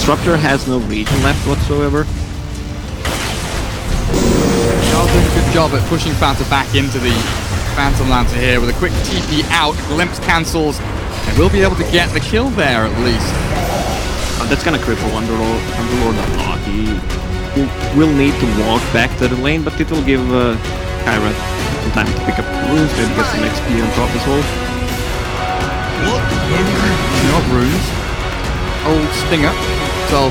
Disruptor has no region left whatsoever. Y'all doing a good job at pushing Fanta back into the Phantom Lancer here with a quick TP out. Glimpse cancels. And we'll be able to get the kill there at least. That's gonna cripple Underlord a lot. He will need to walk back to the lane, but it will give Kyra some time to pick up runes, maybe get some XP on top as well. Not runes. Old Stinger. So,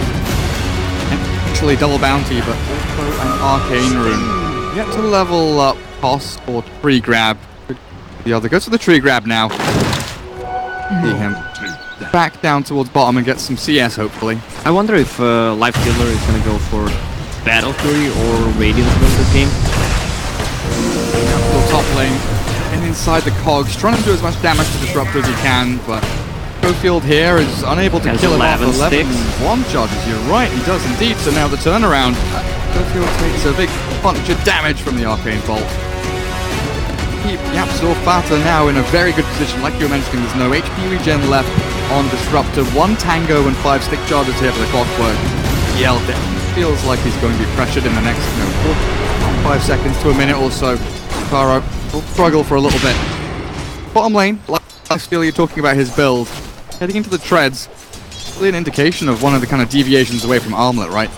actually double bounty, but also an arcane rune. Get to level up cost or tree grab. The other goes for the tree grab now. See him. Back down towards bottom and get some CS hopefully. I wonder if Life Killer is gonna go for Battle Fury or Radiance win this game. Top lane and inside the cogs, trying to do as much damage to Disruptor as he can, but Schofield here is unable to kill him off 11 one charges. You're right, he does indeed. So now the turnaround. Schofield takes a big bunch of damage from the Arcane Bolt. Keep Yapsor Fata now in a very good position. Like you were mentioning, there's no HP regen left on Disruptor. 1 Tango and 5 stick charges here for the Clockwork. Yelled it. Feels like he's going to be pressured in the next 5 seconds to a minute or so. Caro will struggle for a little bit. Bottom lane, last feel you're talking about his build. Heading into the treads. Really an indication of one of the kind of deviations away from Armlet, right?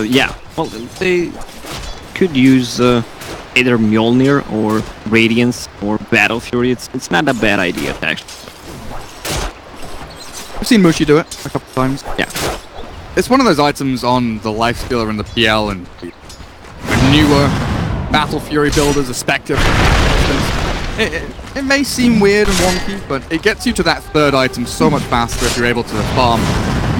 Yeah. Well, they could use either Mjolnir or Radiance or Battle Fury. It's not a bad idea, actually. I've seen Mushi do it a couple of times. Yeah. It's one of those items on the Lifestealer and the PL and newer Battle Fury builders, a Spectre, for instance. It may seem weird and wonky, but it gets you to that third item so much faster if you're able to farm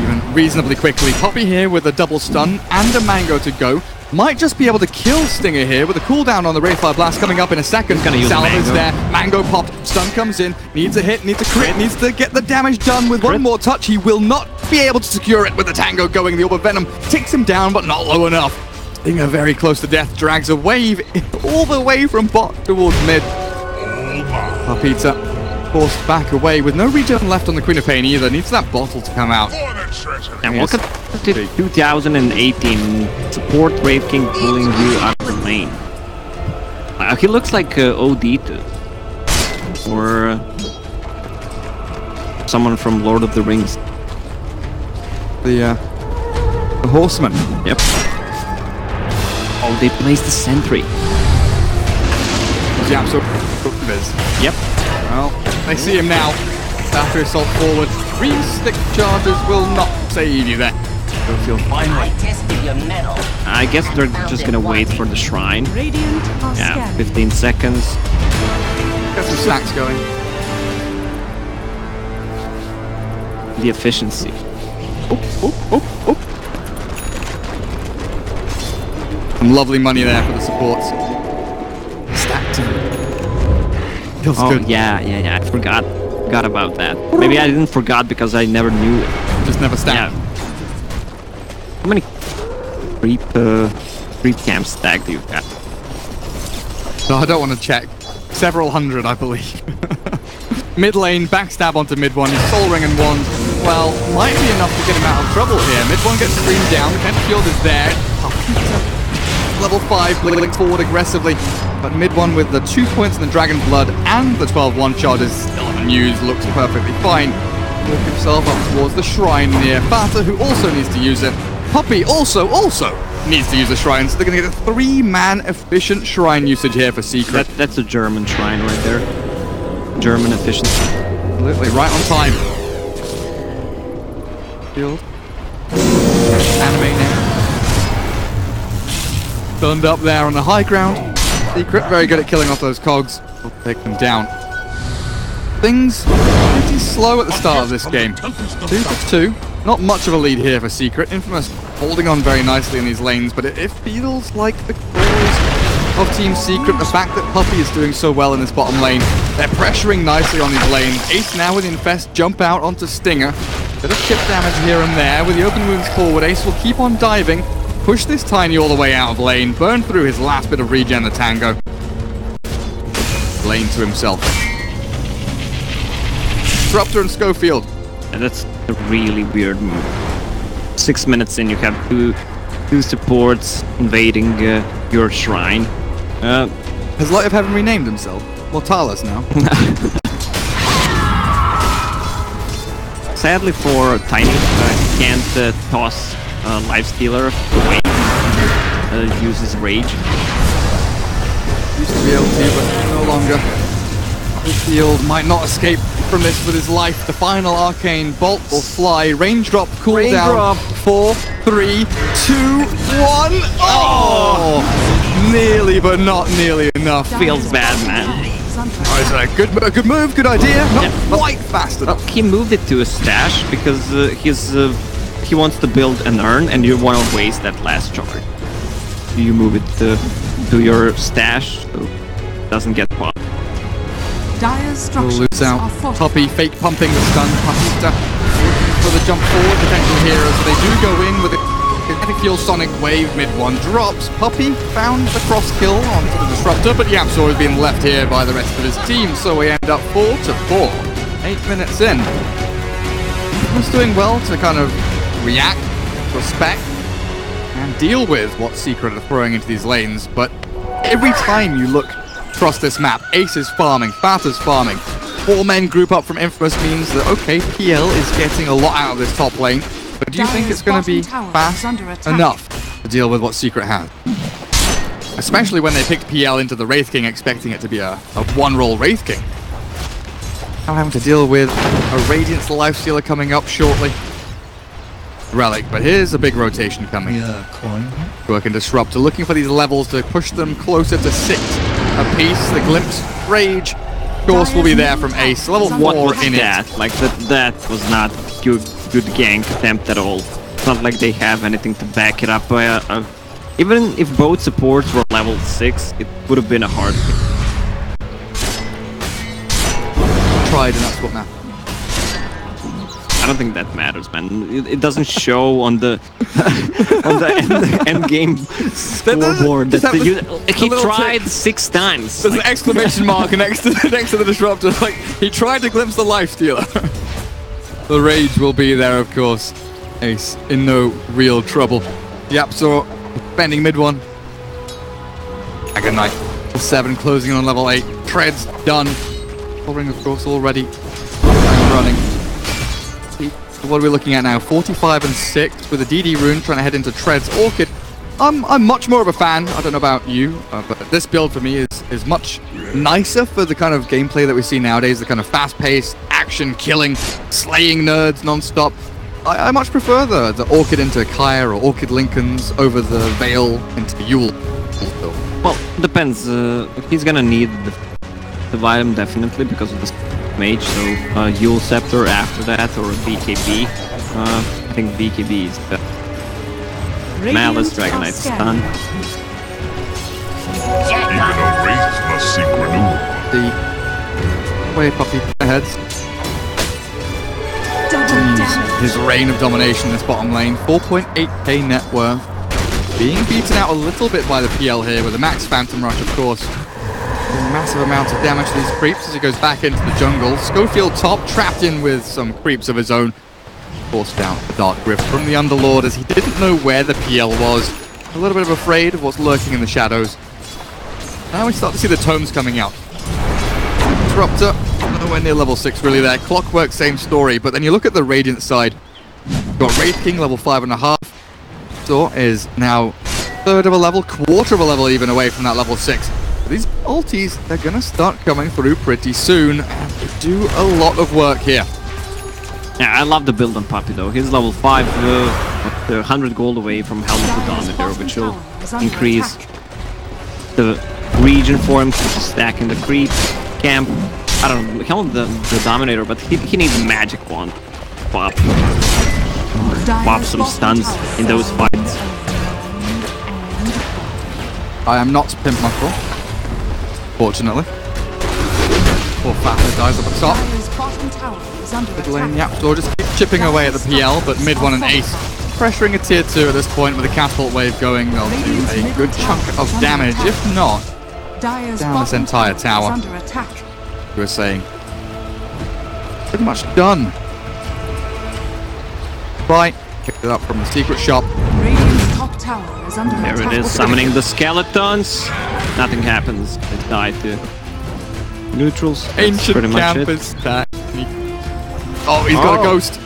even reasonably quickly. Poppy here with a double stun and a mango to go. Might just be able to kill Stinger here with a cooldown on the Wraithfire Blast coming up in a second. Salva's there, mango popped, stun comes in, needs a hit, needs a crit, needs to get the damage done with one more touch. He will not be able to secure it with the Tango going. The Orb of Venom takes him down, but not low enough. Stinger very close to death, drags a wave all the way from bot towards mid. Pizza forced back away with no regen left on the Queen of Pain either. Needs that bottle to come out. And welcome to 2018. Support Wraith King pulling you out of the lane. He looks like Odita. Or someone from Lord of the Rings. The Horseman. Yep. Oh, they placed the sentry. Yeah, so yep. Well, they see him now. After assault forward, 3 stick charges will not save you there. You'll finally. I guess they're just gonna wait for the shrine. Yeah, 15 seconds. Get some stacks going. The efficiency. Some lovely money there for the supports. Stacked him. Feels good. Yeah. I forgot about that. Maybe I didn't forget because I never knew it. Just never stacked. Yeah. How many creep camp stack do you have? No, I don't want to check. Several hundred, I believe. Mid lane, backstab onto mid one. He's Soul Ring and Wand. Well, might be enough to get him out of trouble here. Mid one gets screamed down. Kent Field is there. Level 5, blinking forward aggressively. But mid one with the 2 points in the Dragon Blood and the 12-1 charges still unused. Looks perfectly fine. Walk himself up towards the shrine near Fata, who also needs to use it. Puppy also needs to use the shrine, so they're going to get a 3-man efficient shrine usage here for Secret. That's a German shrine right there. German efficiency. Absolutely, right on time. Shield. Animate now. Stunned up there on the high ground. Secret, very good at killing off those cogs. We'll take them down. Things pretty slow at the start of this game. 2-2. Not much of a lead here for Secret. Infamous holding on very nicely in these lanes, but it feels like the cause of Team Secret, the fact that Puppy is doing so well in this bottom lane. They're pressuring nicely on these lanes. Ace now with Infest, jump out onto Stinger. Bit of chip damage here and there. With the open wounds forward, Ace will keep on diving. Push this Tiny all the way out of lane. Burn through his last bit of regen, the Tango. Lane to himself. Disruptor and Schofield. And that's a really weird move. 6 minutes in, you have two supports invading your shrine. Has Light of Heaven renamed himself? Mortalis now. Sadly for Tiny, he can't toss Lifestealer away. Uses Rage. Used to be able to, but no longer. The field might not escape from this with his life. The final arcane bolt will fly. Raindrop cooldown. 4, 3, 2, 1. Oh! Nearly, but not nearly enough. Feels bad, man. Oh, it's a good move, good idea. Not quite fast enough. He moved it to a stash because he wants to build an urn, and you want to waste that last charge. You move it to your stash, so it doesn't get popped. Will lose out. Puppy fake pumping the stun. Puppy looking for the jump forward potential here as they do go in with a kinetic fuel sonic wave. Mid one drops. Puppy found the cross kill onto the disruptor, but Yapzor has been left here by the rest of his team, so we end up 4-4. 8 minutes in. He's doing well to kind of react, respect, and deal with what Secret are throwing into these lanes, but every time you look across this map, Ace is farming, Fat is farming, 4 men group up from Infamous means that, okay, PL is getting a lot out of this top lane, but do you think it's going to be fast enough to deal with what Secret has? Especially when they picked PL into the Wraith King expecting it to be a one-roll Wraith King. Now having to deal with a Radiance Lifestealer coming up shortly. Relic, but here's a big rotation coming. Working Disruptor, looking for these levels to push them closer to 6 apiece. The Glimpse, Rage, of course, will be there from Ace. Level 4 in that? it. Like that was not good gank attempt at all. It's not like they have anything to back it up. Even if both supports were level 6, it would have been a hard pick. Tried, and that's what matters. I don't think that matters, man. It doesn't show on the on the end game scoreboard that he tried 6 times. There's an exclamation mark next to the disruptor. Like he tried to glimpse the Lifestealer. The Rage will be there, of course. Ace in no real trouble. Yapzor defending mid one. Dragon Knight 7 closing in on level 8. Treads done. Covering, of course, already and running. What are we looking at now? 45 and 6 with a DD rune trying to head into Tread's Orchid. I'm much more of a fan. I don't know about you, but this build for me is much nicer for the kind of gameplay that we see nowadays. The kind of fast-paced, action-killing, slaying nerds non-stop. I much prefer the Orchid into Kaya or Orchid Lincolns over the Veil into Yule. Well, depends. He's gonna need the item definitely because of the mage, so Yule Scepter after that, or BKB. I think BKB is the Malice, Dragon Knight stun. Even a wraith must seek renewal. The way Puppy aheads. His reign of domination in this bottom lane. 4.8k net worth. Being beaten out a little bit by the PL here with a max Phantom Rush, of course. Massive amount of damage to these creeps as he goes back into the jungle. Schofield top, trapped in with some creeps of his own. Forced down the Dark Grift from the Underlord as he didn't know where the PL was. A little bit of afraid of what's lurking in the shadows. Now we start to see the tomes coming out. Disruptor, nowhere near level 6 really there. Clockwork, same story, but then you look at the Radiant side. Got Wraith King, level 5.5. So is now 1/3 of a level, 1/4 of a level even away from that level 6. These ultis, they're going to start coming through pretty soon, and they do a lot of work here. Yeah, I love the build on Puppy though. He's level 5, 100 gold away from Helmet of Dominator, which will increase the region for him to stack in the creep camp. I don't know, Helmet the Dominator, but he needs a magic wand. Pop some stuns in those fights. I am not Pimp Muscle, fortunately. Poor Father dies up at top. Mid lane, Yapzor just keeps chipping away at the PL, but mid one and Ace pressuring a tier 2 at this point with a catapult wave going. They'll do a good chunk of damage, if not down this entire tower. You were saying pretty much done by Picked it up from the secret shop. Radiant's top tower is under There attack. it is, summoning the skeletons. Nothing happens. They die to neutrals. That's Ancient pretty much it. campus technique. Oh, he's got a ghost.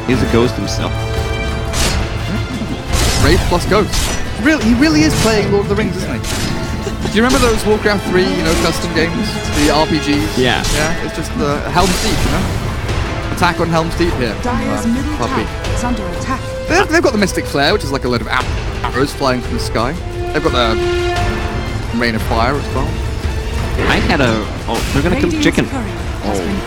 He's a ghost himself. Wraith plus ghost. He really is playing Lord of the Rings, isn't he? Do you remember those Warcraft 3, custom games? The RPGs? Yeah. Yeah, it's just Helm's Deep, Attack on Helm's Deep here. Dyer's middle Puppy. tower is under attack. They've got the Mystic Flare, which is like a load of arrows flying from the sky. They've got the Rain of Fire as well. I had a... Oh, they're gonna kill the Radiant's chicken. courier has been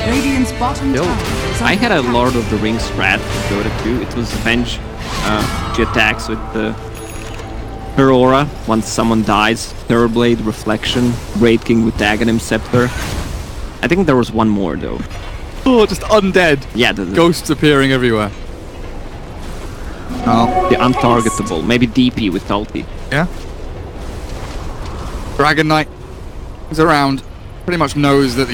killed. Radiant's bottom Killed. tower is under I had a attack. Lord of the Rings strat to Dota 2. It was Avenge. She attacks with her aura. Once someone dies, Thorblade, Reflection, Great King with Aghanim Scepter. I think there was one more though. Oh, just undead. Yeah, the Ghosts appearing everywhere. Oh, the untargetable. Maybe DP with ulti. yeah. Dragon Knight is around. Pretty much knows that,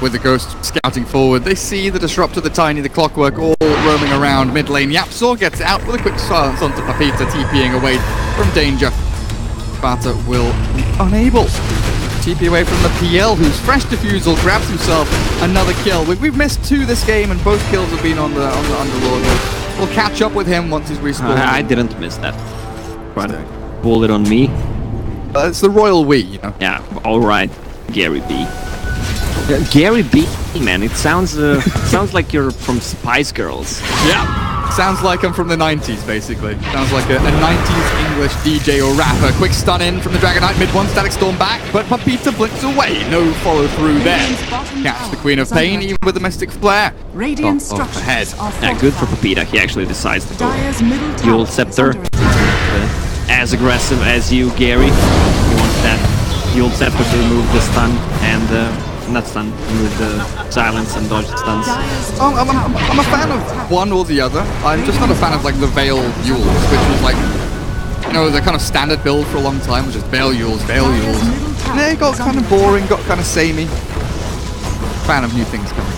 with the ghost scouting forward, they see the Disruptor, the Tiny, the Clockwork all roaming around mid lane. Yapsaw gets out with a quick silence onto Papita, TPing away from danger. Bata will be unable to TP away from the PL, whose fresh defusal grabs himself another kill. We've missed 2 this game, and both kills have been on the Underlord. We'll catch up with him once he's respawned. I didn't miss that. Try to pull it on me. It's the royal we, Yeah, alright. Gary B. Gary B, man, it sounds like you're from Spice Girls. Yeah. Sounds like I'm from the 90s, basically. Sounds like a 90s English DJ or rapper. Quick stun in from the Dragon Knight, mid one, Static Storm back, but Papita blinks away. No follow through there. Radiant's bottom Catch the tower Queen of is under Pain, attack. even with the Mystic Flare. Radiant Off structures ahead. are Yeah, good for fortified. Papita. He actually decides to go Dyer's middle tower Dual is Scepter. under attack. As aggressive as you, Gary. He wants that Dual Scepter to remove the stun and not stun, remove the silence and dodge the stuns. Dyer's I'm top tower a is fan under of attack. one or the other. I'm just not a fan of like the Veil Yules, which was like, the kind of standard build for a long time was just Veil Yules, Veil Dyer's Yules. middle tower And it got is kind under of boring, got kind of samey. Fan of new things coming.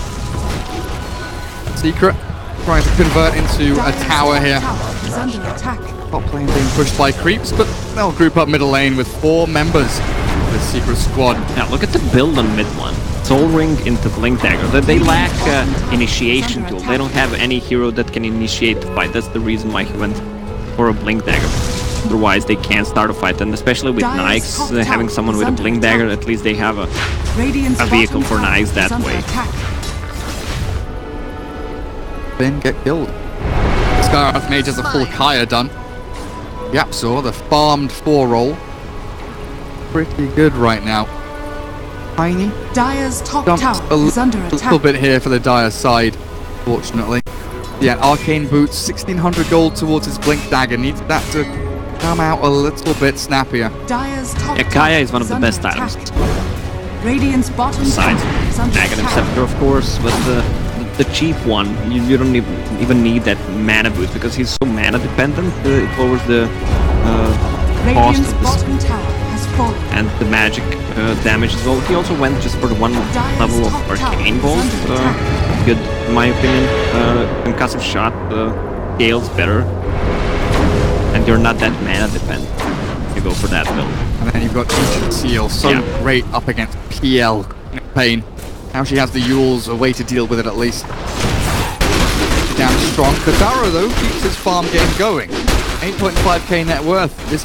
Secret trying to convert into a Dyer's tower top here. tower is under attack. Top lane being pushed by creeps, but they'll group up middle lane with 4 members of the secret squad. Now look at the build on mid one. Soul Ring into Blink Dagger. They lack initiation tool. They don't have any hero that can initiate the fight. That's the reason why he went for a Blink Dagger. Otherwise they can't start a fight. And especially with Dyer's Nyx, top having tower someone is with a under Blink attack. Dagger, at least they have a Radiant's vehicle bottom for tower Nyx is that under way. attack. Then get killed. Skyrath Mage has a full Kaya done. Yapsaw, the farmed 4 roll. Pretty good right now. Tiny Dyer's top dumps tower a is under little attack. bit here for the Dire side, fortunately. Yeah, Arcane Boots, 1600 gold towards his Blink Dagger. Needs that to come out a little bit snappier. Dyer's top Yeah, Kaya tower is one of the under best attack. items. Radiant's bottom Besides tower is under Aghanim attack. Scepter, of course, but the cheap one, you don't even need that mana boost because he's so mana dependent. It lowers the cost Radiant's of the bottom tower has fallen. and the magic damage as well. He also went just for the 1 level of Arcane Bolt. Good, in my opinion. Concussive Shot scales better. And you're not that mana dependent. You go for that build. And then you've got Ancient Seal, so Yeah. great up against PL. Pain. Now she has the Yules, a way to deal with it at least. Down strong. Kadaro, though, keeps his farm game going. 8.5k net worth. This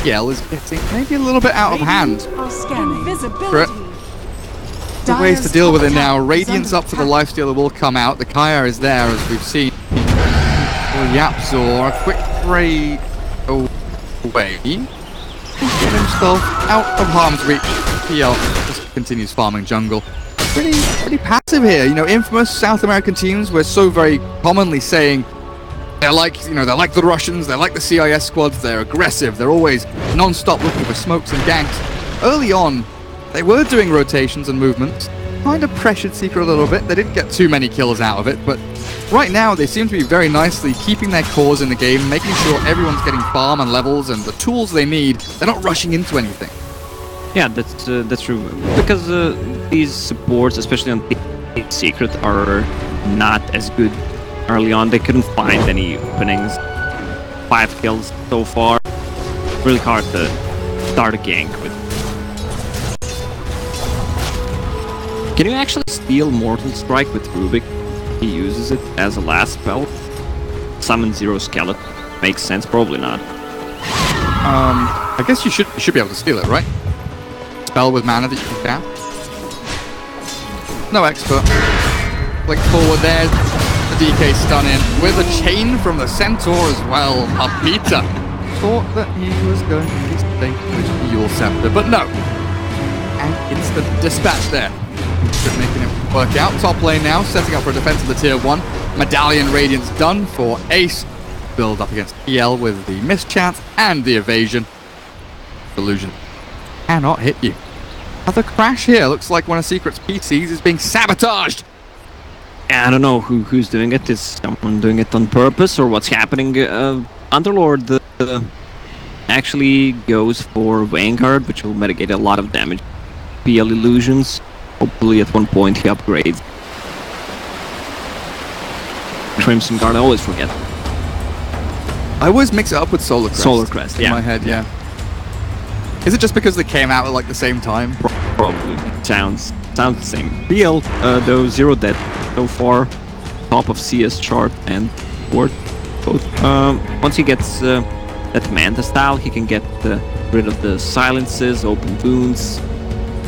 PL is getting maybe a little bit out of hand. Are scanning. Correct. The ways to deal with it now. Radiance up for the Lifestealer will come out. The Kaya is there, as we've seen. For Yapsaw, a quick fray away. Get himself out of harm's reach. PL just continues farming jungle. Pretty passive here. Infamous South American teams, we're so very commonly saying they're like, they're like the Russians, they're like the CIS squads, they're aggressive, they're always non-stop looking for smokes and ganks. Early on, they were doing rotations and movements, kind of pressured Secret a little bit. They didn't get too many kills out of it, but right now they seem to be very nicely keeping their cores in the game, making sure everyone's getting farm and levels and the tools they need. They're not rushing into anything. Yeah, that's true. Because these supports, especially on the secret, are not as good early on. They couldn't find any openings. 5 kills so far. Really hard to start a gank with. Can you actually steal Mortal Strike with Rubik? He uses it as a last spell. Summon 0 Skeleton. Makes sense, probably not. I guess you should be able to steal it, right? Spell with mana that you can cast. No expert. Click forward there. The DK stun in with a chain from the Centaur as well. Peter thought that he was going to be safe with the Yule Scepter, but no. And instant dispatch there. Just making it work out. Top lane now, setting up for a defense of the tier 1. Medallion Radiance done for Ace. Build up against PL with the mischance and the evasion. Illusion cannot hit you. Another crash here. Looks like one of Secret's PCs is being sabotaged. I don't know who's doing it. Is someone doing it on purpose or what's happening? Underlord actually goes for Vanguard, which will mitigate a lot of damage. PL illusions. Hopefully at one point he upgrades. Crimson Guard, I always forget. I always mix it up with Solar Crest. Solar Crest, in yeah. my head, yeah. Is it just because they came out at like the same time? Probably. Sounds the same. PL, though, 0 dead so far. Top of CS chart and board. Both. Once he gets that Manta style, he can get rid of the silences, open wounds.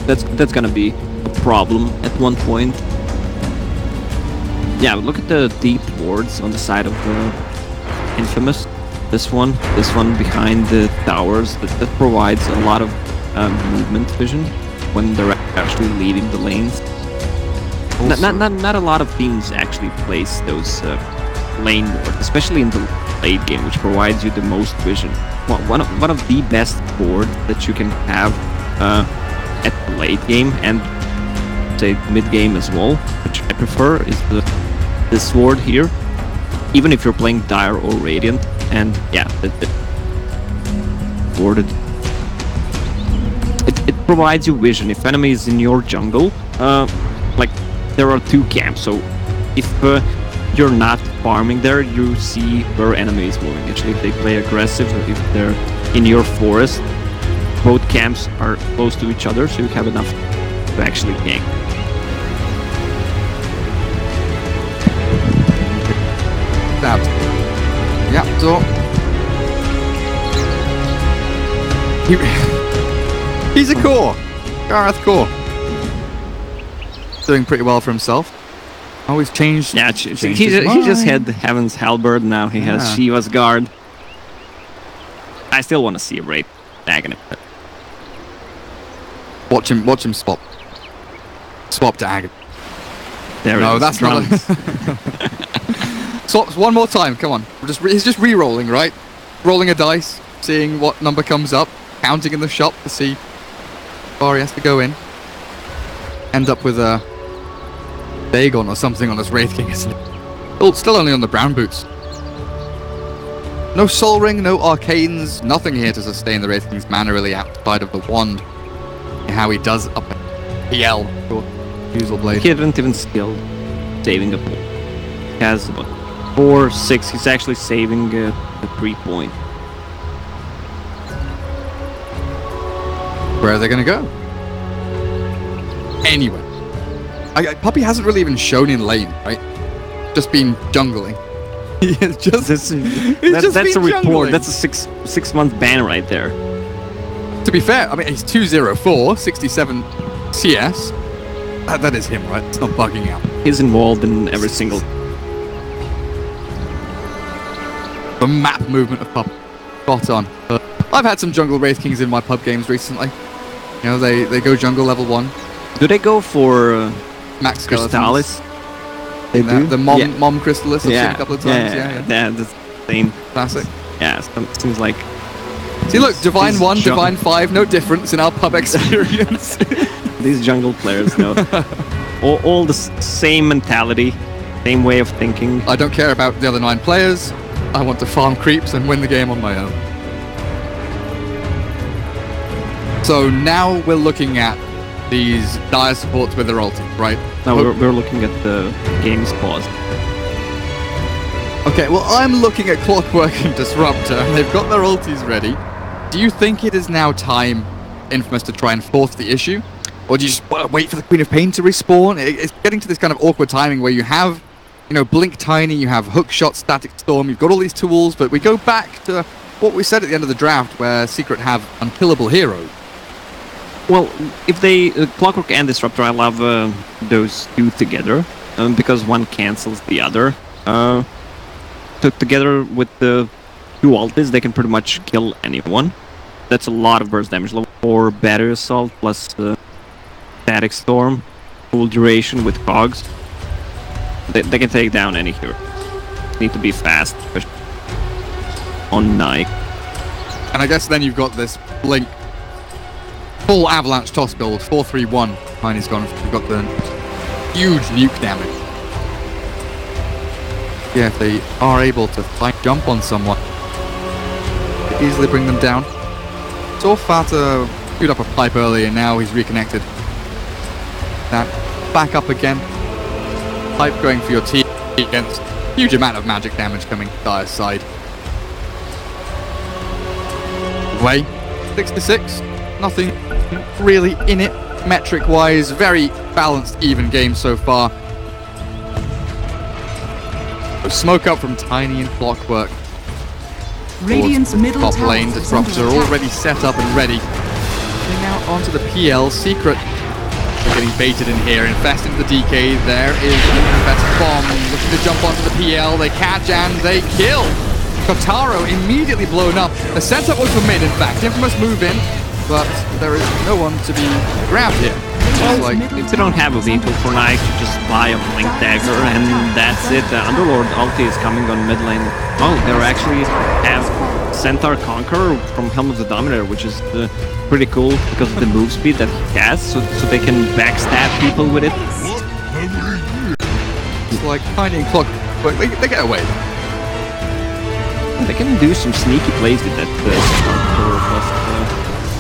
That's gonna be a problem at one point. Yeah, but look at the deep wards on the side of Infamous. This one behind the towers, that provides a lot of movement vision when they're actually leading the lanes. Not a lot of teams actually place those lane wards, especially in the late game, which provides you the most vision. One of the best boards that you can have at the late game and say mid game as well, which I prefer, is this ward here. Even if you're playing Dire or Radiant, and yeah, warded. It provides you vision. If enemy is in your jungle, like there are 2 camps, so if you're not farming there, you see where enemy is moving. Actually, if they play aggressive, or if they're in your forest, both camps are close to each other, so you have enough to actually gank. Stabbed. Yeah, so he's a core. Gareth Core. Doing pretty well for himself. Always changed. Yeah, he just had Heaven's Halberd, now he has Shiva's Guard. I still want to see a Wraith Dagon. Watch him swap. Swap Dagon. There no, it is. That's not. Swaps one more time, come on. He's just re-rolling, right? Rolling a dice, seeing what number comes up, counting in the shop to see how far he has to go in. End up with a Dagon or something on his Wraith King, isn't it? Still only on the brown boots. No Soul Ring, no Arcanes, nothing here to sustain the Wraith King's mana really outside of the wand. How he does up PL for Fusel Blade. He didn't even skill saving a point. He has about 4, 6. He's actually saving the 3 point. Where are they going to go? Anyway. Puppy hasn't really even shown in lane, right? Just been jungling. That's a report. Jungling. That's a 6-month ban right there. To be fair, I mean, he's 204, 67 CS. That is him, right? It's not bugging out. He's involved in every single... The map movement of Pup. Spot on. I've had some jungle Wraith Kings in my pub games recently. You know, they go jungle level 1. Do they go for Max Crystallis? They do? The Mom Crystallis I've seen a couple of times. Yeah, that's the same. Classic. Yeah, seems like... See, look, Divine 1, Divine 5, no difference in our pub experience. These jungle players know. all the same mentality, same way of thinking. I don't care about the other 9 players. I want to farm creeps and win the game on my own. So now we're looking at these dire supports with their ulti, right? No, we're looking at the game's pause. Okay, well, I'm looking at Clockwork and Disruptor, and they've got their ultis ready. Do you think it is now time, Infamous, to try and force the issue? Or do you just wait for the Queen of Pain to respawn? It's getting to this kind of awkward timing where you have, you know, Blink Tiny, you have Hookshot, Static Storm, you've got all these tools, but we go back to what we said at the end of the draft, where Secret have unkillable heroes. Well, if they Clockwork and Disruptor, I love those two together because one cancels the other. So together with the two ultis, they can pretty much kill anyone. That's a lot of burst damage. Level 4 Battery Assault plus Static Storm, full duration with cogs. They can take down any hero. Need to be fast, especially on Nike. And I guess then you've got this Blink full Avalanche toss build, 4-3-1. Tiny's gone. You've got the huge nuke damage. Yeah, if they are able to jump on someone, easily bring them down. Saw Fata shoot up a pipe earlier, and now he's reconnected. That back up again. Pipe going for your team against huge amount of magic damage coming to Dire's side. Way 66. Nothing really in it metric-wise. Very balanced, even game so far. So smoke up from Tiny and Clockwork. Radiant's middle Top tower lane is Disruptor under attack. already set up and ready. Getting out onto the PL. Secret. They're getting baited in here. Infest into the DK. There is an Infest bomb. Looking to jump onto the PL. They catch and they kill. Kotaro immediately blown up. The setup was for mid, in fact. Infamous move in, but there is no one to be grabbed here. It's like, If they don't have a vehicle for Nike, just buy a Blink Dagger and that's it. The Underlord ulti is coming on mid lane. Oh, they actually have Centaur Conqueror from Helm of the Dominator, which is pretty cool because of the move speed that he has, so they can backstab people with it. it's like Tiny and Clockwork. They get away. They can do some sneaky plays with that Conqueror plus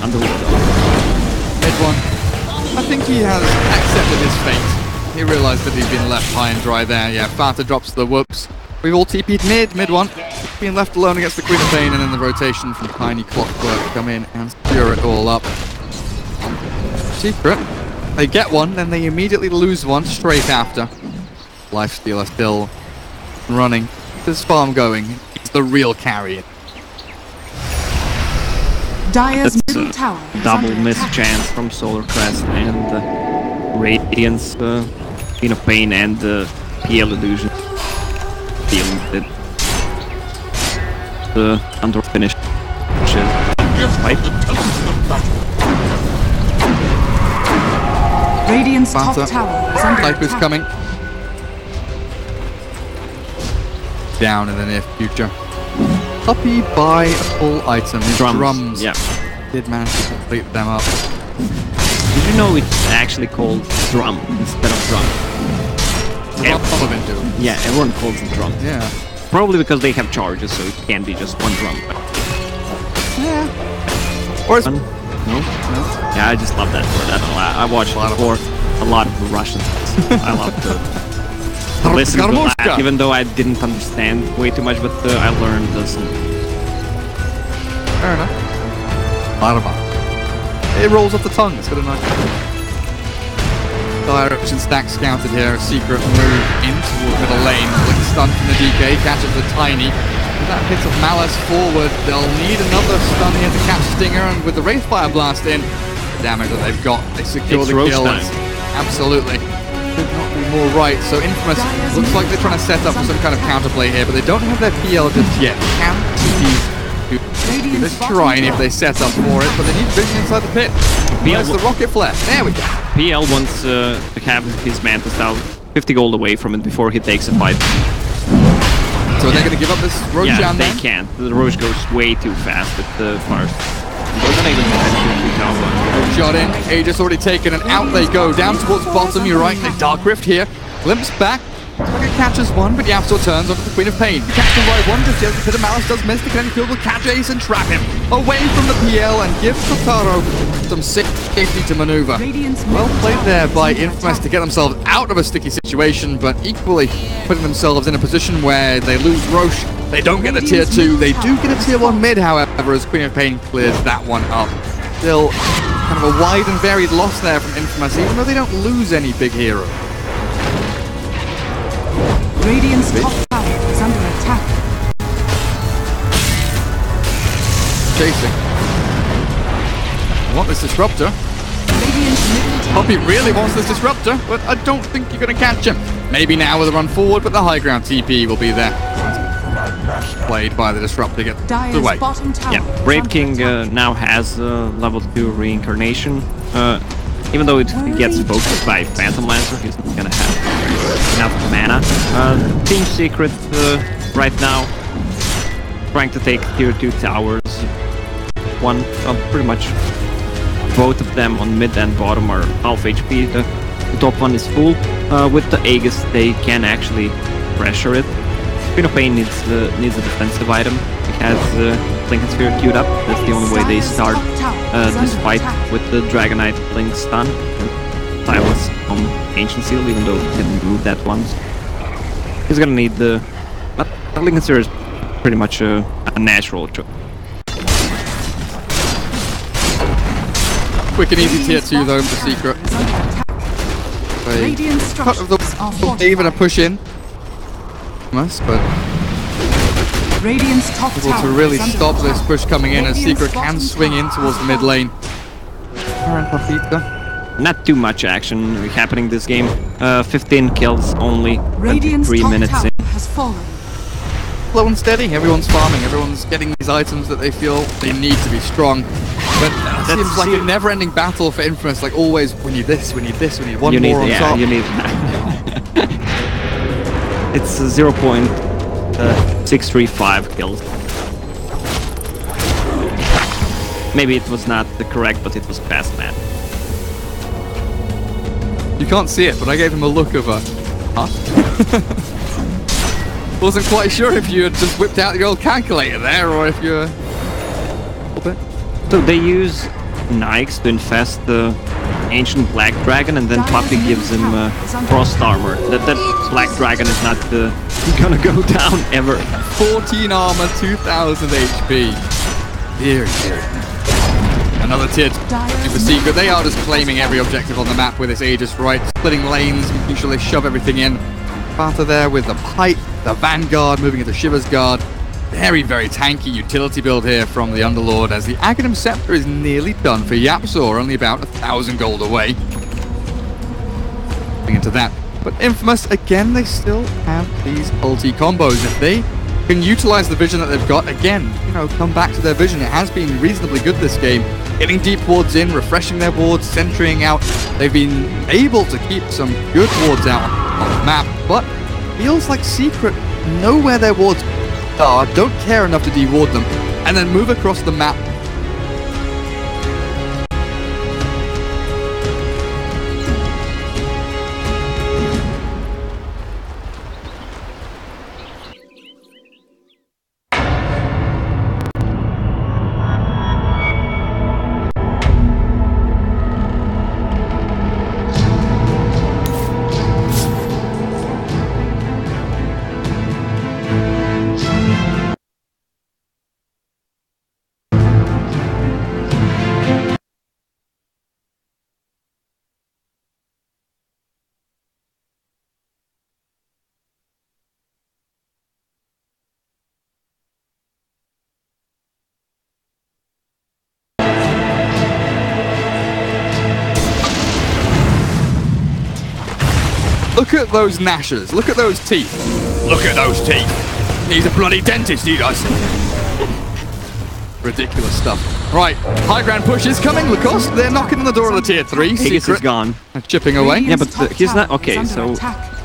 Underlord ulti. Mid one. I think he has accepted his fate. He realized that he's been left high and dry there. Yeah, Fata drops the whoops. We've all TP'd mid one. Being left alone against the Queen of Pain, and then the rotation from Tiny Clockwork come in and stir it all up. Secret. They get one, then they immediately lose one straight after. Lifestealer still running. This farm going. It's the real carry. Dire's That's middle a tower is double under miss attack. chance from Solar Crest and Radiance, Queen of Pain and PL Illusion. Dealing with it. The under finish. Pipe. Radiant's top Fata. tower is under Pipe is attack. coming. Down in the near future. Puppy buy a full item. His drums. Yeah. Did manage to complete them up. Did you know it's actually called drum instead of drum? Relevant to him. Yeah, everyone calls it drum. Yeah. Probably because they have charges, so it can't be just one drum. Yeah. Or it's No? Yeah, I just love that word. I don't know. I watched before a lot of the Russians. I love to listen to that, even though I didn't understand way too much, but I learned some. fair enough. Larva. It rolls off the tongue. It's got a nice direction stack scouted here. A secret move in towards middle lane. Like stun from the DK. Catches the Tiny. With that hit of Malice forward, they'll need another stun here to catch Stinger, and with the Wraithfire Blast in, the damage that they've got, they secure It's the roast kill. time. Absolutely. Could not be more right. So Infamous looks like they're trying to set up for some kind of counterplay here, but they don't have their PL just yet. Can give this try, and if they set up for it, but they need vision inside the pit. There's the rocket flare. There we go. PL wants to have his Manta style 50 gold away from it before he takes a fight. So they're going to give up this Roshan Yeah, they then? can't. The Roche goes way too fast with the fires. Doesn't even have Shot in. Aegis already taken, and out they go. Down towards bottom, you're right. The Dark Rift here. Glimpse back. Target catches one, but Yapstor turns onto the Queen of Pain. He catches the right one, just as the Pit of Malice does miss. The Kinetic Field will catch Ace and trap him away from the PL and give Totaro some safety to maneuver. Well played there by Infamous to get themselves out of a sticky situation, but equally putting themselves in a position where they lose Roche. They don't get the tier 2. They do get a tier 1 mid, however, as Queen of Pain clears that one up. Still kind of a wide and varied loss there from Infamous, even though they don't lose any big hero. Radiant's top tower is under attack. Chasing. I want this disruptor. Radiant's middle tower. Poppy really wants this disruptor, but I don't think you're going to catch him. Maybe now with a run forward, but the high ground TP will be there. Played by the disruptor. Get away. Yeah, Brave King now has level 2 reincarnation. Even though it gets focused by Phantom Lancer, he's not gonna have enough mana. Team Secret right now trying to take tier 2 towers. Pretty much both of them on mid and bottom are half HP. The top one is full. With the Aegis, they can actually pressure it. Queen of Pain needs a defensive item. It has Blink and Sphere queued up. That's the only way they start this fight with the Dragonite Blink stun. And Silas on Ancient Seal, even though he didn't move that once. He's gonna need the... But the Blink and Sphere is pretty much a natural choice. Quick and easy tier 2 though, for Secret. They cut of the wave and a push in. But Radiant's top able to really stop this push coming in as Secret can swing in towards the mid lane. Not too much action happening this game. 15 kills only, 23 minutes in. Has fallen. Slow and steady, everyone's farming, everyone's getting these items that they feel they need to be strong. But that seems like a never-ending battle for Infamous, like always, we need this, we need this, we need one more on top. You need It's 0.635 kills. Maybe it was not the correct, but it was fast, man. You can't see it, but I gave him a look of a... Huh? Wasn't quite sure if you had just whipped out the old calculator there, or if you're... So they use Nikes to infest the ancient black dragon, and then Puppy gives him frost armor. That black dragon is not gonna go down ever. 14 armor, 2000 HP. Dear. Another tier 2 for Secret. They are just claiming every objective on the map with this Aegis, right? Splitting lanes, making sure they shove everything in. Pata there with the Pipe, the Vanguard moving into Shiva's Guard. Very, very tanky utility build here from the Underlord, as the Aghanim Scepter is nearly done for Yapsor, only about 1,000 gold away. Into that. But Infamous, again, they still have these ulti combos. If they can utilize the vision that they've got, again, come back to their vision. It has been reasonably good this game. Getting deep wards in, refreshing their wards, centering out. They've been able to keep some good wards out on the map, but feels like Secret know where their wards are, don't care enough to de-ward them, and then move across the map. Look at those gnashers. Look at those teeth. Look at those teeth. He's a bloody dentist, he does. Ridiculous stuff. Right, high ground push is coming. Lacoste, they're knocking on the door of the tier 3. Aegis is gone. Chipping away. Yeah, but he's not... Okay, so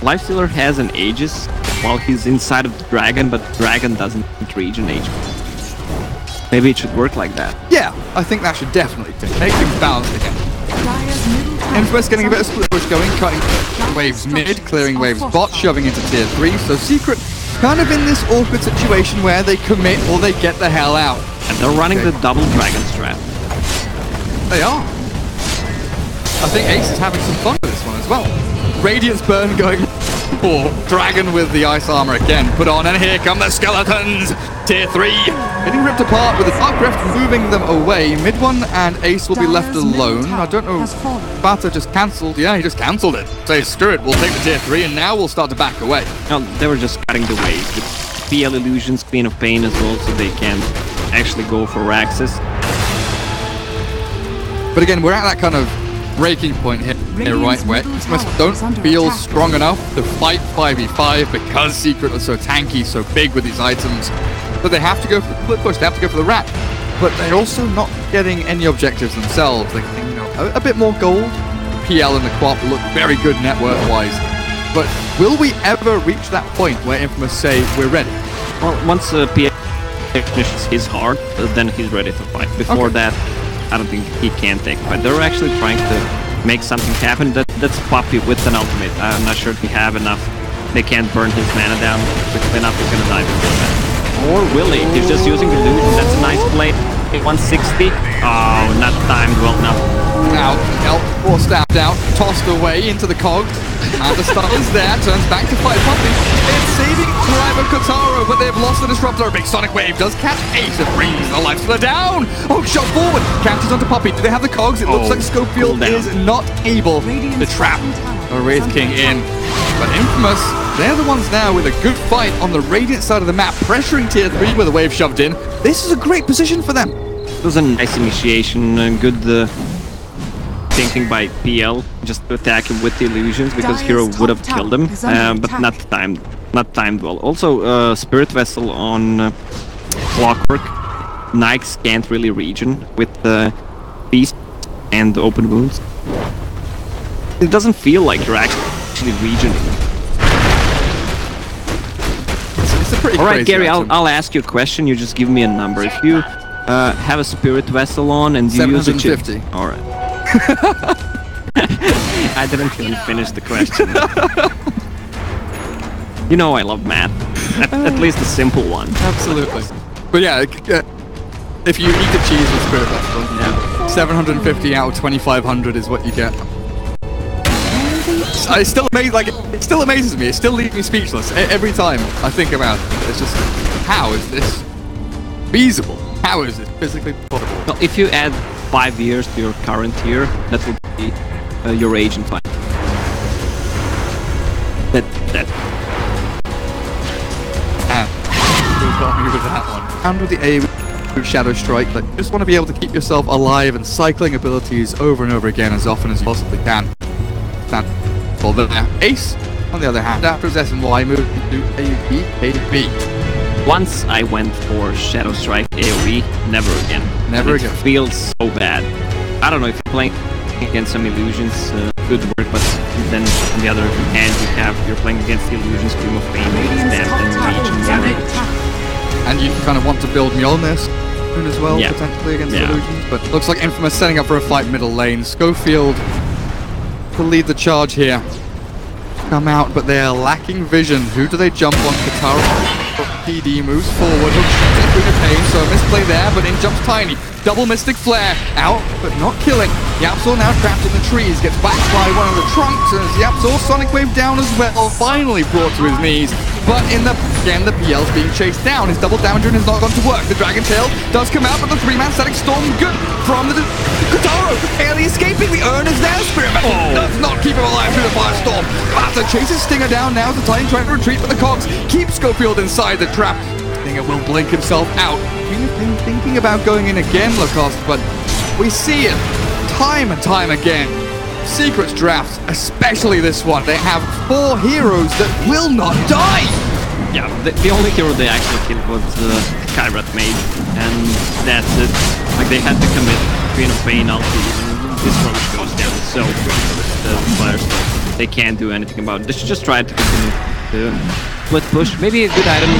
Lifestealer has an Aegis while he's inside of the dragon, but the dragon doesn't regen HP. Maybe it should work like that. Yeah, I think that should definitely make things balanced again. Dire's middle Infamous getting a bit of split push going, cutting waves mid, clearing waves bot, shoving into tier 3. So Secret kind of in this awkward situation where they commit or they get the hell out. And they're running the double dragon strat. They are. I think Ace is having some fun with this one as well. Radiance burn going for Dragon with the ice armor again put on, and here come the skeletons! Tier 3 getting ripped apart with the Dark Rift moving them away. Mid one and Ace will be left alone. I don't know, Bata just cancelled. Yeah, he just cancelled it. Say, screw it, we'll take the tier 3 and now we'll start to back away. No, they were just cutting the waves with PL Illusions, Queen of Pain as well, so they can actually go for Raxus. But again, we're at that kind of breaking point here, right, where Infamous don't feel strong enough to fight 5v5 because Secret are so tanky, so big with these items. But they have to go for the split push, they have to go for the rat. But they're also not getting any objectives themselves. They're getting, you know, a bit more gold. PL and the Quap look very good network-wise. But will we ever reach that point where Infamous say, we're ready? Well, once PL finishes his heart, then he's ready to fight. Before that, I don't think he can take it. But they're actually trying to make something happen. That's Puppy with an ultimate. I'm not sure if we have enough. They can't burn his mana down quickly enough. He's gonna die before that. Or Willie, he's just using the illusion. That's a nice play. 160. Oh, not timed well enough. Now, L4 stabbed out, tossed away into the cogs. And the stun is there, turns back to fight Puppy. It's saving Driver Kotaro, but they've lost the Disruptor. A big Sonic Wave does catch Ace and brings the Lifestealer down. Oh, shot forward. Catches onto Puppy. Do they have the cogs? It looks like Schofield is not able to trap the Wraith King in. But Infamous, they're the ones now with a good fight on the Radiant side of the map, pressuring tier 3 with a wave shoved in. This is a great position for them. It was a nice initiation, good thinking by PL, just to attack him with the illusions, because Hero would have killed him, but not timed well. Also, Spirit Vessel on Clockwork. Nikes can't really regen with Beast and Open Wounds. It doesn't feel like you're actually regening. It's a pretty Alright, crazy Gary, item. I'll ask you a question, you just give me a number. If you have a Spirit Vessel on and you use a chip... 750. Alright. I didn't even finish the question. You know I love math. At least the simple one. Absolutely. But yeah, if you eat the cheese with Spirit Vessel, yeah, 750 out of 2,500 is what you get. It still amazes me. It still leaves me speechless every time I think about it. It's just, how is this feasible? How is it physically possible? Well, if you add 5 years to your current year, that would be your age in time. That. Who got me with that one? And with the A with Shadow Strike, but you just want to be able to keep yourself alive and cycling abilities over and over again as often as you possibly can. Well, there. Ace, on the other hand, after his S&Y moved into AOE, A-B. Once I went for Shadow Strike AoE, never again. Never again. It feels so bad. I don't know if you're playing against some illusions, good work, but then on the other hand, you're playing against the illusions, Queen of Pain, Stamped, and Legion. And you kind of want to build Mjolnir soon as well, potentially against the illusions. But looks like Infamous setting up for a fight middle lane. Schofield to lead the charge here. Come out, but they are lacking vision. Who do they jump on? Katara. PD moves forward, hooks Queen of Pain, so a misplay there, but in jumps Tiny. Double Mystic Flare, out, but not killing. Yapzor now trapped in the trees, gets backed by one of the trunks, and Yapzor Sonic Wave down as well, finally brought to his knees. But again, the PL's being chased down. His double damage has not gone to work. The Dragon Tail does come out, but the 3-man static storm good from the Kotaro. Barely escaping, the urn is there. Spirit Metal does not keep him alive through the firestorm. Bata chases Stinger down now. The Titan trying to retreat, but the cogs keep Schofield inside the trap. Stinger will blink himself out. We've been thinking about going in again, Lacoste, but we see it time and time again. Secrets drafts, especially this one, they have 4 heroes that will not die! Yeah, the only hero they actually killed was Kyrat Mage, and that's it. Like, they had to commit Queen of Pain ulti, and this one goes down so quick with the players. They can't do anything about it. They should just try to continue to split push. Maybe a good item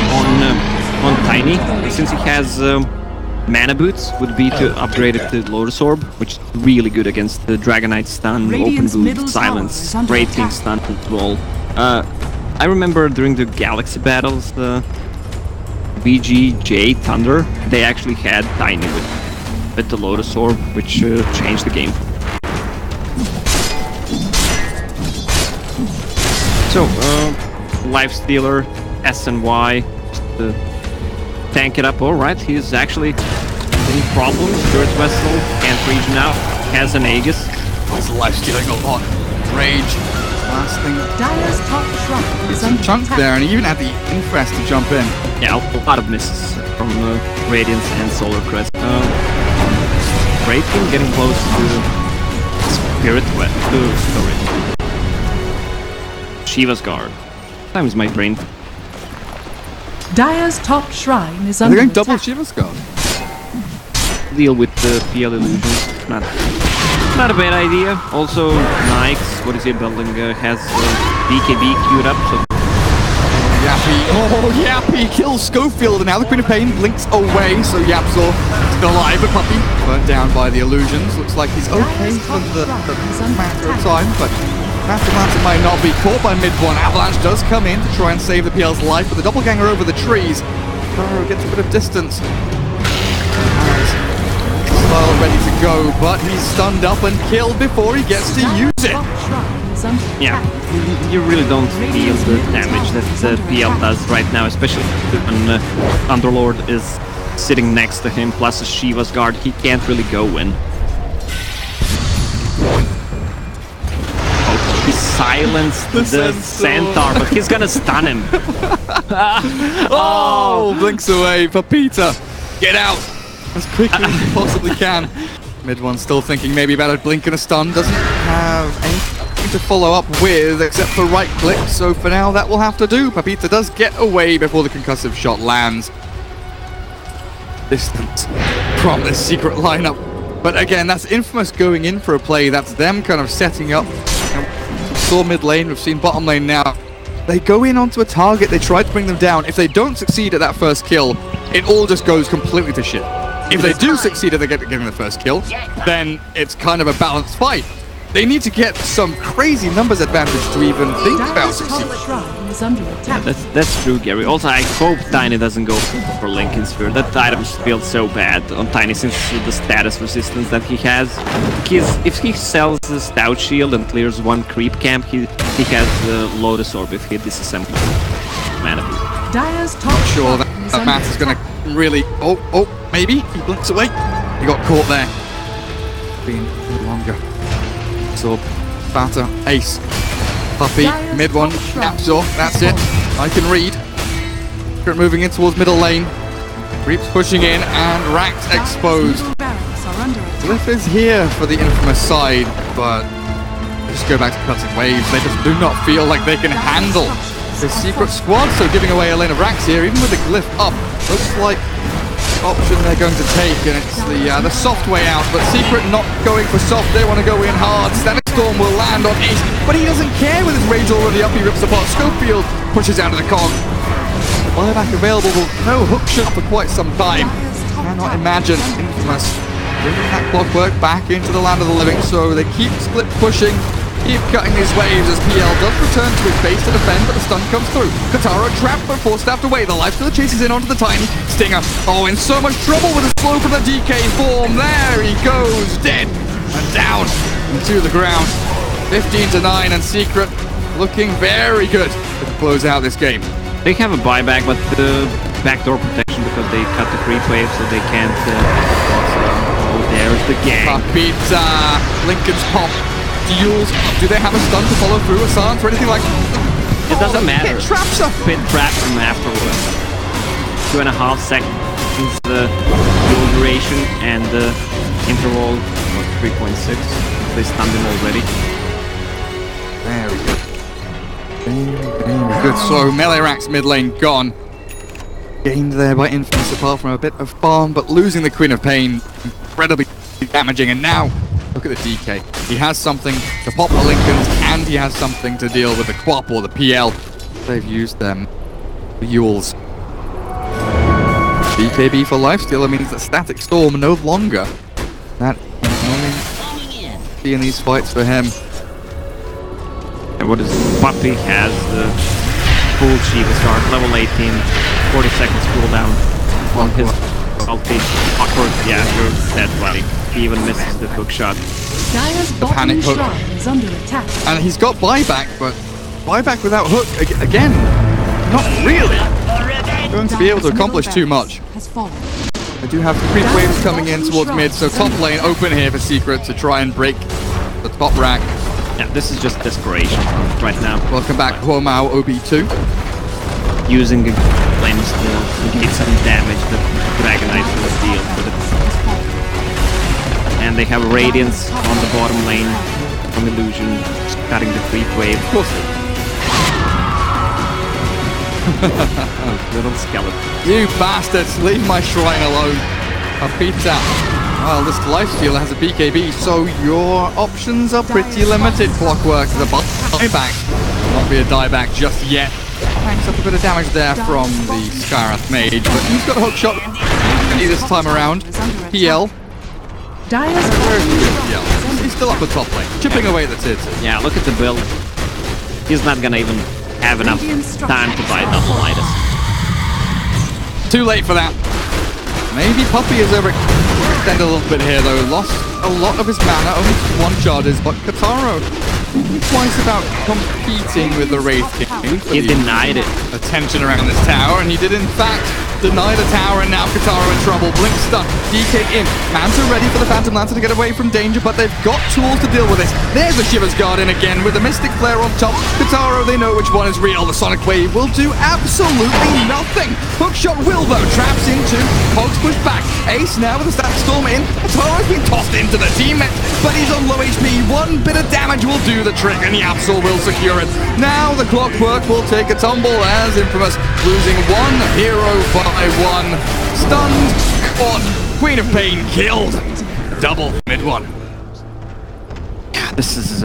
on Tiny, since he has mana boots would be to upgrade it to Lotus Orb, which is really good against the Dragonite stun, Radiant's Open middle Boot, tower Silence, is under Rating attack. stun as well. I remember during the Galaxy battles, the VGJ Thunder, they actually had Tiny with the Lotus Orb, which changed the game. So, Lifestealer, SNY, just tank it up. Alright, he's actually in problems. Spirit Vessel can't reach now, has an Aegis. He's life stealing a lot. Rage. Last thing. Dire's top shrine is Some under chunk attack. there, and he even had the Infest to jump in. Yeah, a lot of misses from Radiance and Solar Crest. Rating getting close to Spirit sorry. Shiva's Guard. Times my brain. Dire's top shrine is They're under going attack. double Shiva's Guard. Deal with the PL illusions. Not a bad idea. Also, Nikes, what is he building? Has BKB queued up, so Yappy. Oh, Yappy kills Schofield, and now the Queen of Pain blinks away, so Yapzor still alive, but Puppy burnt down by the illusions. Looks like he's okay for the matter of time, but Master might not be caught by mid-one. Avalanche does come in to try and save the PL's life, but the doppelganger over the trees. Karo gets a bit of distance. Well, ready to go, but he's stunned up and killed before he gets to use it. Top shrine is under yeah, attack. you really don't feel the damage that PL does right now, especially when Underlord is sitting next to him, plus a Shiva's Guard. He can't really go in. Oh, he silenced the Centaur, but he's gonna stun him. Oh, blinks away for Peter. Get out as quickly as you possibly can. Mid-one still thinking maybe about a blink and a stun. Doesn't have anything to follow up with except for right click. So for now, that will have to do. Papita does get away before the concussive shot lands. Distance from this secret lineup. But again, that's Infamous going in for a play. That's them kind of setting up. We saw mid lane, we've seen bottom lane now. They go in onto a target, they try to bring them down. If they don't succeed at that first kill, it all just goes completely to shit. If they do succeed at getting the first kill, then it's kind of a balanced fight. They need to get some crazy numbers advantage to even think about Dire's succeeding. top shrine is under attack. That's true, Gary. Also, I hope Tiny doesn't go for Lincoln Sphere. That item feels so bad on Tiny since the status resistance that he has. If he sells the Stout Shield and clears one creep camp, he has the Lotus Orb if he disassembles mana. Dire's top Sure, shrine is that under Matt is going attack. to really... Oh, maybe. He blinks away. He got caught there. Being a bit longer. So, Batter, Ace, Puppy, Dire's mid one, top shrine Capsor, that's it. I can read. Current moving in towards middle lane. Reaps pushing in, and Rax exposed. Dire's middle barracks are under attack. Glyph is here for the Infamous side, but just go back to cutting waves. They just do not feel like they can handle this secret squad, so giving away a lane of Rax here, even with the Glyph up, looks like the option they're going to take, and it's the soft way out, but Secret not going for soft, they want to go in hard. Static Storm will land on Ace, but he doesn't care with his rage already up, he rips apart Schofield, pushes out of the cog. Buyback available, but no hook shot for quite some time. Cannot imagine Infamous bringing that clockwork back into the land of the living, so they keep split pushing, keep cutting these waves as PL does return to his base to defend, but the stun comes through. Katara trapped but forced staffed away. The Lifestealer chases in onto the Tiny. Stinger, oh, in so much trouble with his flow from the DK form. There he goes, dead and down into the ground. 15-9, and Secret looking very good to close out this game. They have a buyback, but the backdoor protection because they cut the creep wave, so they can't. Oh, there's the gang. Papita, Lincoln's pop. Deals. Do they have a stun to follow through, a silence or anything like that? It doesn't matter. It traps her. Pit trap them afterwards. 2.5 seconds dual duration and interval of 3.6. They stunned him already. Very good. Very good. So melee Rax mid lane gone. Gained there by Infamous apart from a bit of farm, but losing the Queen of Pain incredibly damaging, and now look at the DK. He has something to pop the Lincolns, and he has something to deal with the Quap or the PL. They've used them. The Yules. BKB for Lifestealer means that Static Storm no longer. That is only in these fights for him. And what is Puppy has the full Shiva start, level 18, 40 seconds cooldown on his ulti. Awkward, yeah, you're dead, buddy. He even misses the hook shot. The panic hook. Is under attack. And he's got buyback, but buyback without hook, again, not really going to be able to accomplish too much. I do have creep waves coming in towards mid, so top lane open here for Secret to try and break the top rack. Yeah, this is just desperation right now. Welcome back, Huomao OB2. Using a flame still to get some damage that Dragonite will deal with it. And they have Radiance on the bottom lane from Illusion, just cutting the creep wave. Of course. Little skeleton. You bastards, leave my shrine alone. Pizza. Well, this Lifestealer has a BKB, so your options are pretty limited. Clockwork is a buyback. Won't be a dieback just yet. Tanks up a bit of damage there from the Skywrath Mage, but he's got a hook shot this time around. PL. Where's the PL? He's still up the top lane, chipping away the tier 2. Yeah, look at the build. He's not gonna even have enough time to buy double Midas. Too late for that. Maybe Puppy is overextended a little bit here though. Lost a lot of his mana, only 1 charges, but Kataro thinking twice about competing with the Wraith King. He denied it. Attention around this tower, and he did in fact deny the tower, and now Kataro in trouble. Blink stun, DK in. Manta ready for the Phantom Lancer to get away from danger, but they've got tools to deal with this. There's the Shiver's Guardian again with the Mystic Flare on top. Kataro, they know which one is real. The Sonic Wave will do absolutely nothing. Hookshot will though, traps into, Cogs push back. Ace now with the Static Storm in. Kataro's been tossed into the teammate, but he's on low HP. 1 bit of damage will do the trick, and the Absol will secure it. Now the Clockwork will take a tumble as Infamous losing 1 hero by 1. Stunned, caught, Queen of Pain killed. Double mid 1. This is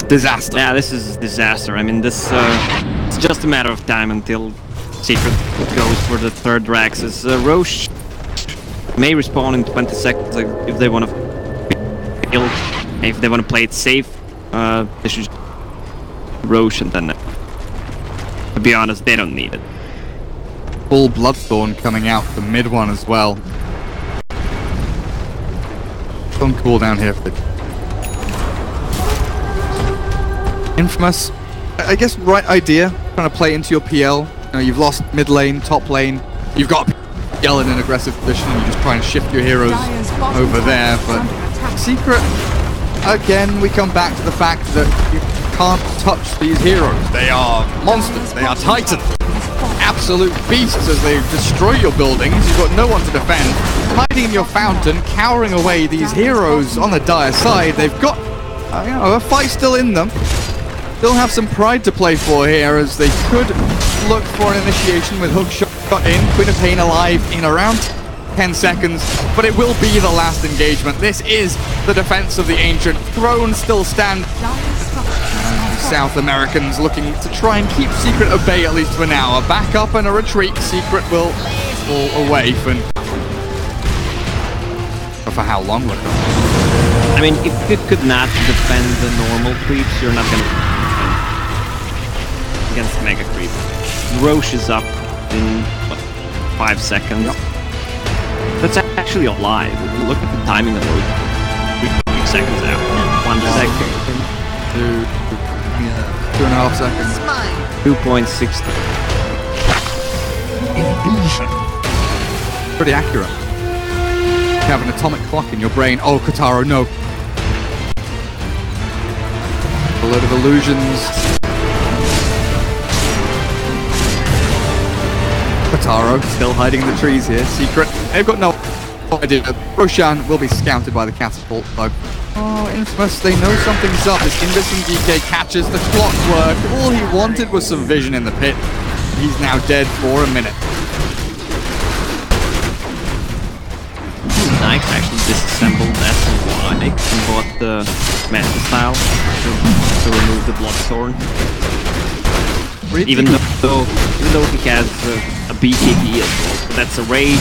Disaster. yeah, this is disaster. I mean, this it's just a matter of time until Secret goes for the 3rd Draxus. Roche may respawn in 20 seconds if they want to kill. If they want to play it safe, they should Roche, and then to be honest, they don't need it. Full Bloodthorn coming out the mid 1 as well. Some cooldown here for Infamous. I guess right idea, trying to play into your PL. You know, you've lost mid lane, top lane. You've got PL in an aggressive position, and you just try and shift your heroes over there. But Secret, again, we come back to the fact that you can't touch these heroes. They are monsters. They are titans. Absolute beasts as they destroy your buildings. You've got no one to defend. Hiding in your fountain, cowering away these heroes on the dire side. They've got you know, a fight still in them. Still have some pride to play for here, as they could look for an initiation with Hookshot in. Queen of Pain alive in around 10 seconds, but it will be the last engagement. This is the defense of the Ancient. Throne still stand. South Americans looking to try and keep Secret at bay at least for now. A backup and a retreat. Secret will fall away for how long would it? I mean, if you could not defend the normal creeps, you're not gonna defend against Mega Creep. Roche is up in what, 5 seconds. Yep. That's actually alive. If you look at the timing of Roche, 3 seconds out. 1 second. 2.5 seconds. 2.6. Pretty accurate. You have an atomic clock in your brain. Oh, Kataro, no. A load of illusions. Kataro still hiding in the trees here. Secret. They've got no idea. Roshan will be scouted by the catapult though. Oh, Infamous, they know something's up. This Invis and DK catches the Clockwork. All he wanted was some vision in the pit. He's now dead for a minute. Knife actually disassembled SNY and bought the Master Style to remove the Bloodthorn. Really? Even though he has a BKB as well. That's a Rage,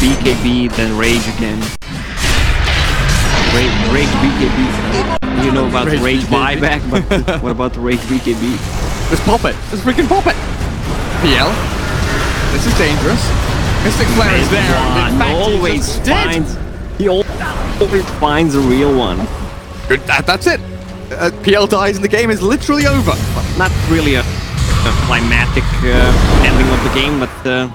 BKB, then Rage again. Rage BKB. You know about Rage Rage BKB. buyback, but what about the Rage BKB? Just pop it. Just freaking pop it. PL. This is dangerous. Mystic Flare is there. and in fact, he's always just dead. finds. He always finds a real one. Good. That's it. PL dies and the game is literally over. Not really a climatic ending of the game, but the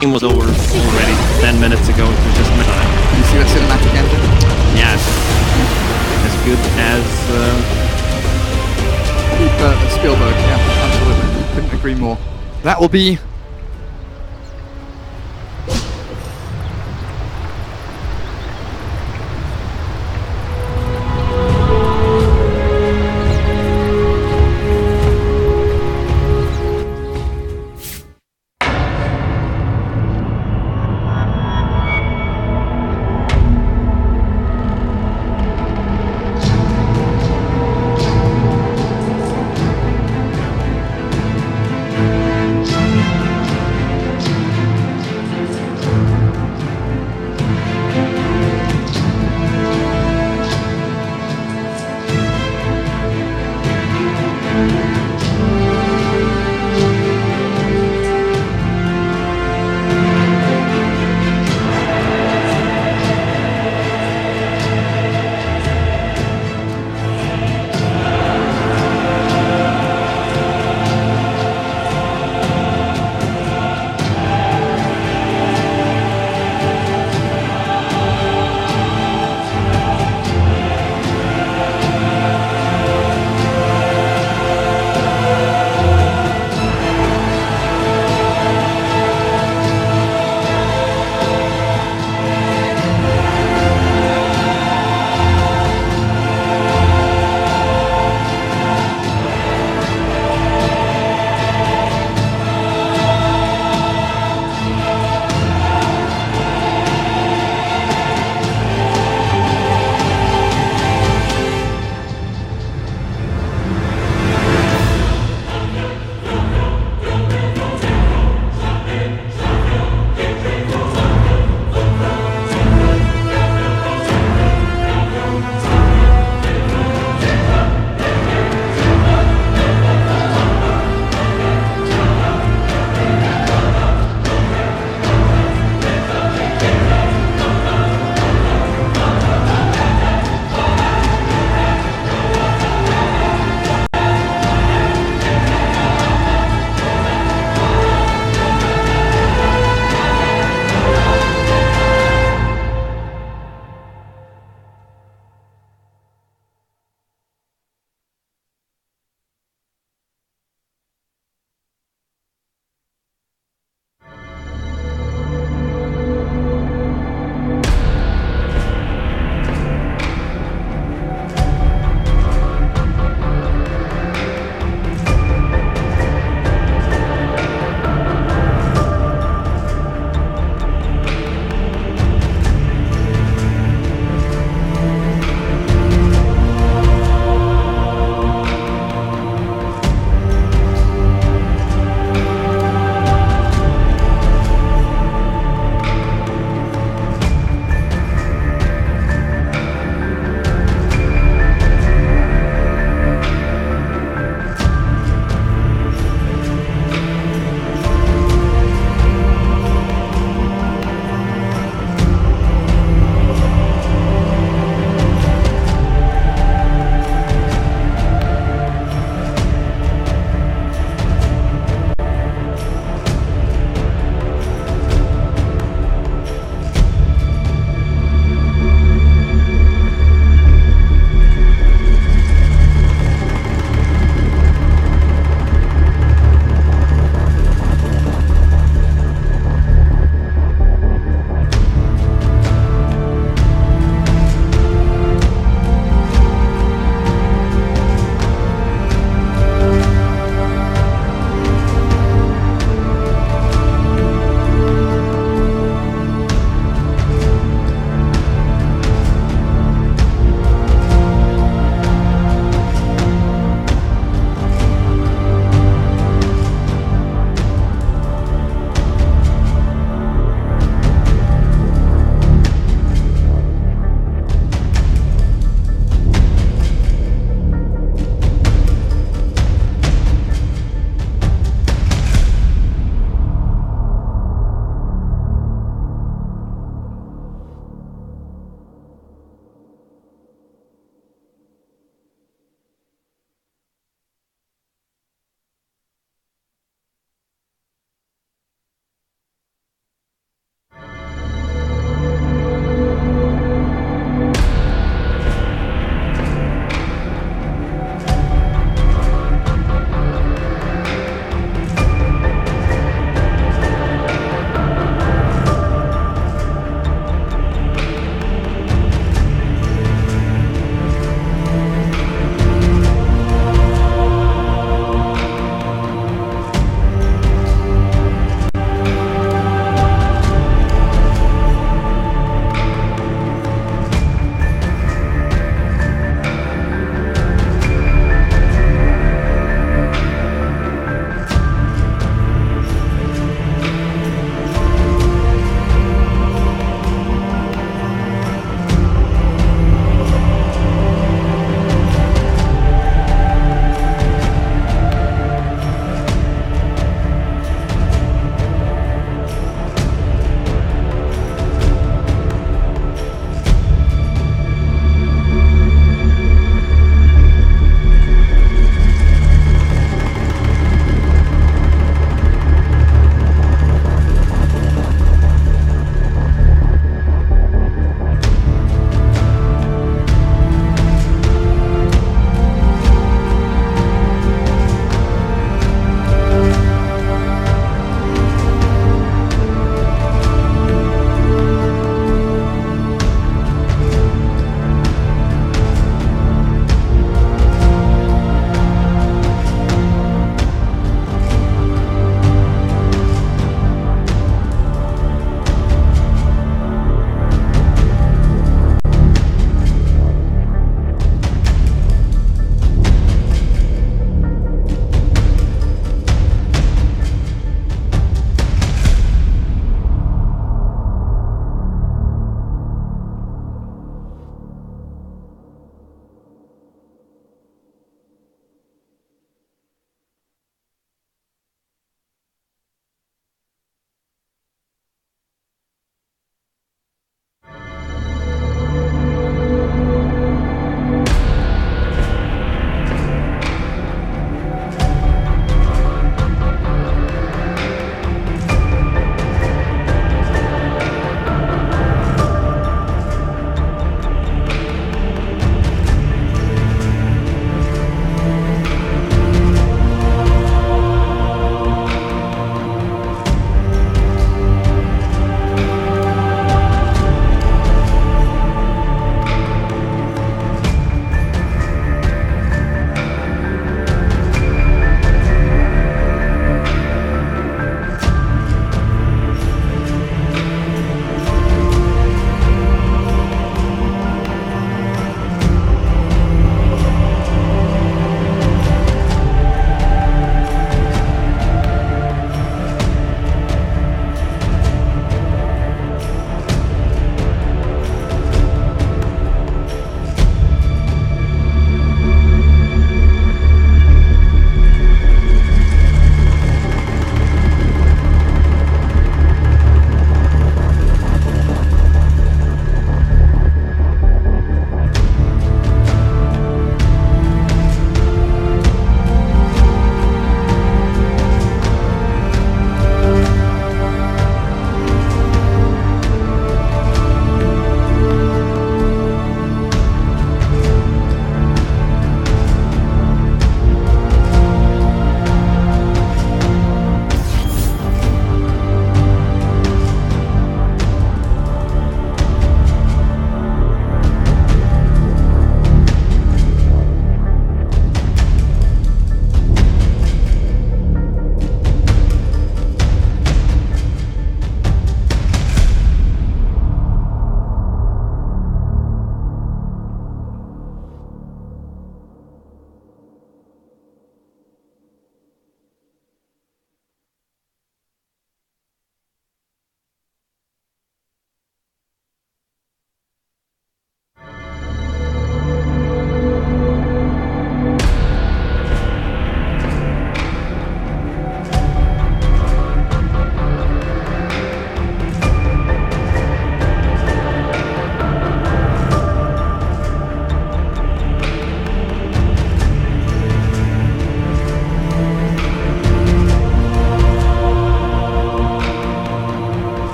game was over already 10 minutes ago. It was just You see that cinematic ending? yeah, as good as Spielberg, yeah, absolutely. Couldn't agree more. That will be